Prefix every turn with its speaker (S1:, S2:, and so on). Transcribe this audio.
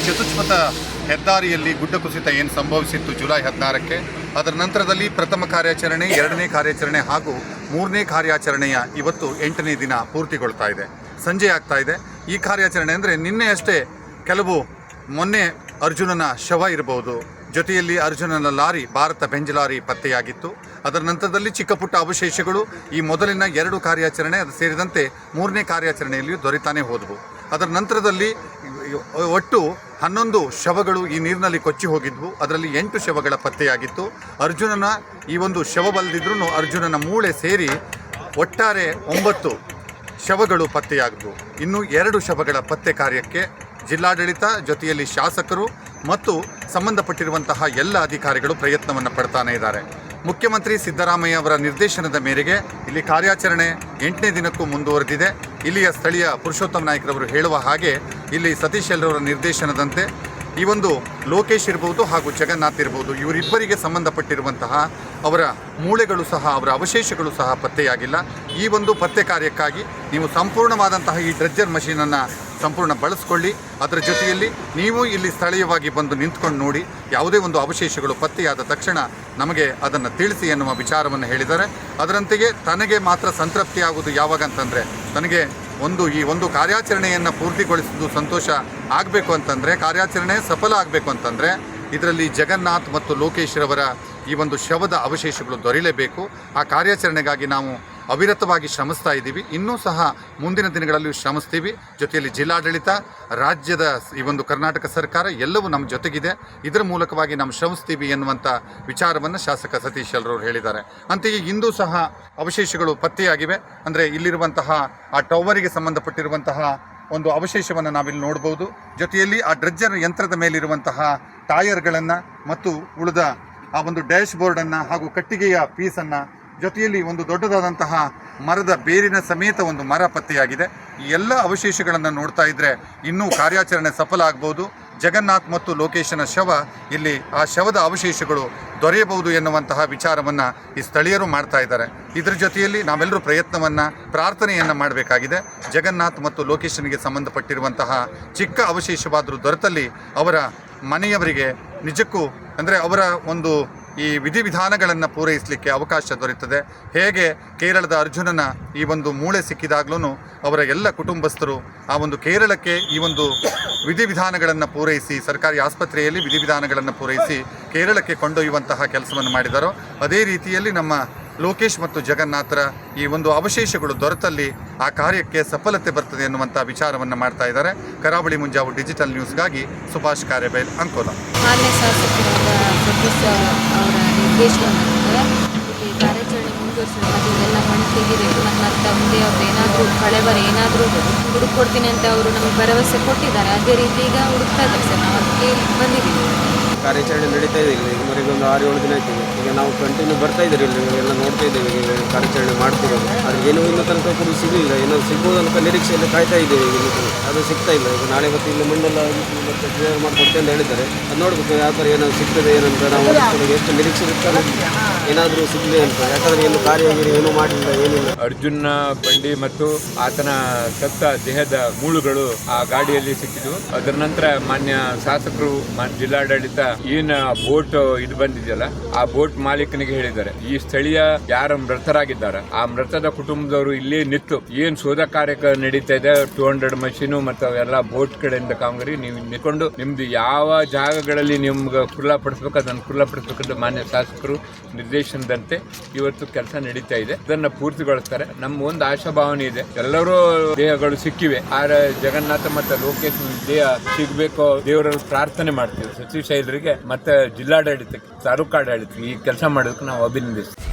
S1: ಚತುಷ್ಪಥ ಹೆದ್ದಾರಿಯಲ್ಲಿ ಗುಡ್ಡ ಕುಸಿತ ಏನು ಸಂಭವಿಸಿತ್ತು ಜುಲೈ 16ಕ್ಕೆ, ಅದರ ನಂತರದಲ್ಲಿ ಪ್ರಥಮ ಕಾರ್ಯಾಚರಣೆ, ಎರಡನೇ ಕಾರ್ಯಾಚರಣೆ ಹಾಗೂ ಮೂರನೇ ಕಾರ್ಯಾಚರಣೆಯ ಇವತ್ತು 8ನೇ ದಿನ ಪೂರ್ತಿಗೊಳ್ತಾ ಇದೆ. ಸಂಜೆ ಆಗ್ತಾ ಇದೆ. ಈ ಕಾರ್ಯಾಚರಣೆ ಅಂದರೆ ನಿನ್ನೆ ಅಷ್ಟೇ ಮೊನ್ನೆ ಅರ್ಜುನನ ಶವ ಇರಬಹುದು, ಜೊತೆಯಲ್ಲಿ ಅರ್ಜುನನ ಲಾರಿ, ಭಾರತ ಬೆಂಜ್ ಲಾರಿ ಪತ್ತೆಯಾಗಿತ್ತು. ಅದರ ನಂತರದಲ್ಲಿ ಚಿಕ್ಕ ಪುಟ್ಟ ಅವಶೇಷಗಳು ಈ ಮೊದಲಿನ 2 ಕಾರ್ಯಾಚರಣೆ ಅದು ಸೇರಿದಂತೆ 3ನೇ ಕಾರ್ಯಾಚರಣೆಯಲ್ಲಿಯೂ ದೊರೆತಾನೆ ಹೋದವು. ಅದರ ನಂತರದಲ್ಲಿ ಒಟ್ಟು 11 ಶವಗಳು ಈ ನೀರಿನಲ್ಲಿ ಕೊಚ್ಚಿ ಹೋಗಿದ್ವು. ಅದರಲ್ಲಿ 8 ಶವಗಳ ಪತ್ತೆಯಾಗಿತ್ತು. ಅರ್ಜುನನ ಈ ಒಂದು ಶವ ಬಲ್ದಿದ್ರೂ ಅರ್ಜುನನ ಮೂಳೆ ಸೇರಿ ಒಟ್ಟಾರೆ 9 ಶವಗಳು ಪತ್ತೆಯಾಗಿದ್ವು. ಇನ್ನು 2 ಶವಗಳ ಪತ್ತೆ ಕಾರ್ಯಕ್ಕೆ ಜಿಲ್ಲಾಡಳಿತ ಜೊತೆಯಲ್ಲಿ ಶಾಸಕರು ಮತ್ತು ಸಂಬಂಧಪಟ್ಟಿರುವಂತಹ ಎಲ್ಲ ಅಧಿಕಾರಿಗಳು ಪ್ರಯತ್ನವನ್ನು ಪಡ್ತಾನೆ ಇದ್ದಾರೆ. ಮುಖ್ಯಮಂತ್ರಿ ಸಿದ್ದರಾಮಯ್ಯ ಅವರ ನಿರ್ದೇಶನದ ಮೇರೆಗೆ ಇಲ್ಲಿ ಕಾರ್ಯಾಚರಣೆ 8ನೇ ದಿನಕ್ಕೂ ಮುಂದುವರೆದಿದೆ. ಇಲ್ಲಿಯ ಸ್ಥಳೀಯ ಪುರುಷೋತ್ತಮ ನಾಯ್ಕರವರು ಹೇಳುವ ಹಾಗೆ ಇಲ್ಲಿ ಸತೀಶ್ ಎಲ್ರವರ ನಿರ್ದೇಶನದಂತೆ ಈ ಒಂದು ಲೋಕೇಶ್ ಇರ್ಬೋದು ಹಾಗೂ ಜಗನ್ನಾಥ್ ಇರ್ಬೋದು, ಇವರಿಬ್ಬರಿಗೆ ಸಂಬಂಧಪಟ್ಟಿರುವಂತಹ ಅವರ ಮೂಳೆಗಳು ಸಹ, ಅವರ ಅವಶೇಷಗಳು ಸಹ ಪತ್ತೆಯಾಗಿಲ್ಲ. ಈ ಒಂದು ಪತ್ತೆ ಕಾರ್ಯಕ್ಕಾಗಿ ನೀವು ಸಂಪೂರ್ಣವಾದಂತಹ ಈ ಡ್ರೆಜ್ಜರ್ ಮಷೀನನ್ನು ಸಂಪೂರ್ಣ ಬಳಸ್ಕೊಳ್ಳಿ. ಅದರ ಜೊತೆಯಲ್ಲಿ ನೀವು ಇಲ್ಲಿ ಸ್ಥಳೀಯವಾಗಿ ಬಂದು ನಿಂತ್ಕೊಂಡು ನೋಡಿ, ಯಾವುದೇ ಒಂದು ಅವಶೇಷಗಳು ಪತ್ತೆಯಾದ ತಕ್ಷಣ ನಮಗೆ ಅದನ್ನು ತಿಳಿಸಿ ಎನ್ನುವ ವಿಚಾರವನ್ನು ಹೇಳಿದ್ದಾರೆ. ಅದರಂತೆಯೇ ತನಗೆ ಮಾತ್ರ ಸಂತೃಪ್ತಿ ಆಗುವುದು ಯಾವಾಗ ಅಂತಂದರೆ, ತನಗೆ ಈ ಒಂದು ಕಾರ್ಯಾಚರಣೆಯನ್ನು ಪೂರ್ತಿಗೊಳಿಸಿದ್ದು ಸಂತೋಷ ಆಗಬೇಕು ಅಂತಂದರೆ, ಕಾರ್ಯಾಚರಣೆ ಸಫಲ ಆಗಬೇಕು ಅಂತಂದರೆ ಇದರಲ್ಲಿ ಜಗನ್ನಾಥ್ ಮತ್ತು ಲೋಕೇಶ್ ರವರ ಈ ಒಂದು ಶವದ ಅವಶೇಷಗಳು ದೊರೆಯಲೇಬೇಕು. ಆ ಕಾರ್ಯಾಚರಣೆಗಾಗಿ ನಾವು ಅವಿರತವಾಗಿ ಶ್ರಮಿಸ್ತಾ ಇದ್ದೀವಿ. ಇನ್ನೂ ಸಹ ಮುಂದಿನ ದಿನಗಳಲ್ಲಿ ಶ್ರಮಿಸ್ತೀವಿ. ಜೊತೆಯಲ್ಲಿ ಜಿಲ್ಲಾಡಳಿತ, ರಾಜ್ಯದ ಈ ಒಂದು ಕರ್ನಾಟಕ ಸರ್ಕಾರ ಎಲ್ಲವೂ ನಮ್ಮ ಜೊತೆಗಿದೆ. ಇದರ ಮೂಲಕವಾಗಿ ನಾವು ಶ್ರಮಿಸ್ತೀವಿ ಎನ್ನುವಂಥ ವಿಚಾರವನ್ನು ಶಾಸಕ ಸತೀಶ್ ಎಲ್ರವರು ಹೇಳಿದ್ದಾರೆ. ಅಂತೆಯೇ ಇಂದು ಸಹ ಅವಶೇಷಗಳು ಪತ್ತೆಯಾಗಿವೆ. ಅಂದರೆ ಇಲ್ಲಿರುವಂತಹ ಆ ಟವರಿಗೆ ಸಂಬಂಧಪಟ್ಟಿರುವಂತಹ ಒಂದು ಅವಶೇಷವನ್ನು ನಾವಿಲ್ಲಿ ನೋಡ್ಬೋದು. ಜೊತೆಯಲ್ಲಿ ಆ ಡ್ರೆಜ್ಜರ್ ಯಂತ್ರದ ಮೇಲಿರುವಂತಹ ಟೈರ್ಗಳನ್ನು ಮತ್ತು ಉಳಿದ ಆ ಒಂದು ಡ್ಯಾಶ್ ಬೋರ್ಡನ್ನು ಹಾಗೂ ಕಟ್ಟಿಗೆಯ ಪೀಸನ್ನು, ಜೊತೆಯಲ್ಲಿ ಒಂದು ದೊಡ್ಡದಾದಂತಹ ಮರದ ಬೇರಿನ ಸಮೇತ ಒಂದು ಮರ ಪತ್ತೆಯಾಗಿದೆ. ಈ ಎಲ್ಲ ಅವಶೇಷಗಳನ್ನು ನೋಡ್ತಾ ಇದ್ದರೆ ಇನ್ನೂ ಕಾರ್ಯಾಚರಣೆ ಸಫಲ ಆಗ್ಬೋದು. ಜಗನ್ನಾಥ್ ಮತ್ತು ಲೋಕೇಶನ ಶವ, ಇಲ್ಲಿ ಆ ಶವದ ಅವಶೇಷಗಳು ದೊರೆಯಬಹುದು ಎನ್ನುವಂತಹ ವಿಚಾರವನ್ನು ಈ ಸ್ಥಳೀಯರು ಮಾಡ್ತಾ ಇದ್ದಾರೆ. ಇದರ ಜೊತೆಯಲ್ಲಿ ನಾವೆಲ್ಲರೂ ಪ್ರಾರ್ಥನೆಯನ್ನು ಮಾಡಬೇಕಾಗಿದೆ. ಜಗನ್ನಾಥ್ ಮತ್ತು ಲೋಕೇಶನಿಗೆ ಸಂಬಂಧಪಟ್ಟಿರುವಂತಹ ಚಿಕ್ಕ ಅವಶೇಷವಾದರೂ ದೊರೆತಲ್ಲಿ ಅವರ ಮನೆಯವರಿಗೆ ನಿಜಕ್ಕೂ ಅಂದರೆ ಅವರ ಒಂದು ಈ ವಿಧಿವಿಧಾನಗಳನ್ನು ಪೂರೈಸಲಿಕ್ಕೆ ಅವಕಾಶ ದೊರೆಯುತ್ತದೆ. ಹೇಗೆ ಕೇರಳದ ಅರ್ಜುನನ ಈ ಒಂದು ಮೂಳೆ ಸಿಕ್ಕಿದಾಗಲೂ ಅವರ ಎಲ್ಲ ಕುಟುಂಬಸ್ಥರು ಆ ಒಂದು ಕೇರಳಕ್ಕೆ ಈ ಒಂದು ವಿಧಿವಿಧಾನಗಳನ್ನು ಪೂರೈಸಿ, ಸರ್ಕಾರಿ ಆಸ್ಪತ್ರೆಯಲ್ಲಿ ವಿಧಿವಿಧಾನಗಳನ್ನು ಪೂರೈಸಿ ಕೇರಳಕ್ಕೆ ಕೊಂಡೊಯ್ಯುವಂತಹ ಕೆಲಸವನ್ನು ಮಾಡಿದಾರೋ, ಅದೇ ರೀತಿಯಲ್ಲಿ ನಮ್ಮ ಲೋಕೇಶ್ ಮತ್ತು ಜಗನ್ನಾಥರ ಈ ಒಂದು ಅವಶೇಷಗಳು ದೊರೆತಲ್ಲಿ ಆ ಕಾರ್ಯಕ್ಕೆ ಸಫಲತೆ ಬರ್ತದೆ ಎನ್ನುವಂಥ ವಿಚಾರವನ್ನು ಮಾಡ್ತಾ ಇದ್ದಾರೆ. ಕರಾವಳಿ ಮುಂಜಾವು ಡಿಜಿಟಲ್ ನ್ಯೂಸ್ಗಾಗಿ ಸುಭಾಷ್ ಕಾರೆಬೈಲ್, ಅಂಕೋಲ.
S2: ಮಾನ್ಯ ಶಾಸಕರಾದ ಸತೀಶ್ ಅವರ ನಿರ್ದೇಶನದಂತೆ ಇಲ್ಲಿ ಕಾರ್ಯಾಚರಣೆ ಮುಂದುವರಿಸಬೇಕು, ಇದೆಲ್ಲ ಮಣ್ಣು ತೆಗಿಬೇಕು. ಮತ್ತು ಮುಂದೆ ಅವ್ರು ಏನಾದರೂ ಕಳೆಬರ ಏನಾದರೂ ಹುಡುಕೊಡ್ತೀನಿ ಅಂತ ಅವರು ನಮಗೆ ಭರವಸೆ ಕೊಟ್ಟಿದ್ದಾರೆ. ಅದೇ ರೀತಿ ಈಗ ಹುಡುಕ್ತಾ ಇದ್ದಾರೆ ಸರ್. ನಾವು ಅದಕ್ಕೆ ಬಂದಿದ್ದೀವಿ.
S3: ಕಾರ್ಯಾಚರಣೆ ನಡೀತಾ ಇದೆ. ಇಲ್ಲಿ ಮರಿಗೆ ಒಂದು 6-7 ದಿನ ಆಯ್ತು. ಈಗ ನಾವು ಕಂಟಿನ್ಯೂ ಬರ್ತಾ ಇದ್ದೀರಿ, ಇಲ್ಲಿ ಎಲ್ಲ ನೋಡ್ತಾ ಇದ್ದೇವೆ. ಈಗ ಕಾರ್ಯಾಚರಣೆ ಮಾಡ್ತಿರೋದು ಅದು ಏನೋ ಇನ್ನೂ ತನಕ ಕೂಡ ಸಿಗಲಿಲ್ಲ. ಏನೋ ಸಿಗ್ಬೋದು ಅಂತ ನಿರೀಕ್ಷೆಯಲ್ಲಿ ಕಾಯ್ತಾ ಇದ್ದೇವೆ. ಈಗ ಅದು ಸಿಗ್ತಾ ಇಲ್ಲ. ಈಗ ನಾಳೆ ಮತ್ತು ಇಲ್ಲಿ ಮಣ್ಣೆಲ್ಲ ಮತ್ತೆ ಕ್ಲಿಯರ್ ಮಾಡಿಕೊಡ್ತೆ ಅಂತ ಹೇಳಿದ್ದಾರೆ. ಅದು ನೋಡಬೇಕು ಯಾವ ಥರ ಏನೋ ಸಿಗ್ತದೆ ಏನಂತ. ನಾವು ಎಷ್ಟು ನಿರೀಕ್ಷೆ ಇರ್ತಾರೆ ಏನಾದರೂ ಸಿಗಲಿ ಅಂತ. ಯಾಕಂದರೆ ಏನು ಕಾರ್ಯಗಿರಿ ಏನೂ ಮಾಡಲಿಲ್ಲ, ಏನಿಲ್ಲ.
S4: ಅರ್ಜುನ ಬಂಡಿ ಮತ್ತು ಆತನ ಸತ್ತ ದೇಹದ ಮೂಳುಗಳು ಆ ಗಾಡಿಯಲ್ಲಿ ಸಿಕ್ಕಿದ್ವು. ಅದರ ನಂತರ ಮಾನ್ಯ ಶಾಸಕರು, ಜಿಲ್ಲಾಡಳಿತ ಏನ್ ಬೋಟ್ ಇದು ಬಂದಿದೆಯಲ್ಲ, ಆ ಬೋಟ್ ಮಾಲೀಕನಿಗೆ ಹೇಳಿದ್ದಾರೆ, ಈ ಸ್ಥಳೀಯ ಯಾರ ಮೃತರಾಗಿದ್ದಾರೆ ಆ ಮೃತದ ಕುಟುಂಬದವರು ಇಲ್ಲೇ ನಿಂತು ಏನ್ ಶೋಧ ಕಾರ್ಯ ನಡೀತಾ ಇದೆ, 200 ಮಷೀನು ಮತ್ತು ಅವೆಲ್ಲ ಬೋಟ್ ಕಡೆಯಿಂದ ಕಾಮಗಾರಿ ನೀವು ನಿಂತ್ಕೊಂಡು ನಿಮ್ದು ಯಾವ ಜಾಗಗಳಲ್ಲಿ ನಿಮ್ಗೆ ಖುಲ್ಲಾಪಡಿಸ್ಬೇಕು ಅದನ್ನು ಖುಲ್ಲಾಪಡಿಸ್ಬೇಕಂತ ಮಾನ್ಯ ಶಾಸಕರು ನಿರ್ದೇಶನದಂತೆ ಇವತ್ತು ಕೆಲಸ ನಡೀತಾ ಇದೆ. ಇದನ್ನ ಪೂರ್ತಿಗೊಳಿಸ್ತಾರೆ. ನಮ್ಮ ಒಂದು ಆಶಾಭಾವನೆ ಇದೆ, ಎಲ್ಲರೂ ದೇಹಗಳು ಸಿಕ್ಕಿವೆ. ಆದ್ರೆ ಜಗನ್ನಾಥ ಮತ್ತು ಲೋಕೇಶ್ ದೇಹ ಸಿಗ್ಬೇಕು ದೇವರಲ್ಲಿ ಪ್ರಾರ್ಥನೆ ಮಾಡ್ತೀವಿ. ಸತೀಶ್ ಐಲರಿಗೆ ಮತ್ತೆ ಜಿಲ್ಲಾಡಳಿತಕ್ಕೆ, ತಾಲೂಕು ಆಡಳಿತಕ್ಕೆ ಈ ಕೆಲಸ ಮಾಡೋದಕ್ಕೆ ನಾವು ಅಭಿನಂದಿಸ್ತೀವಿ.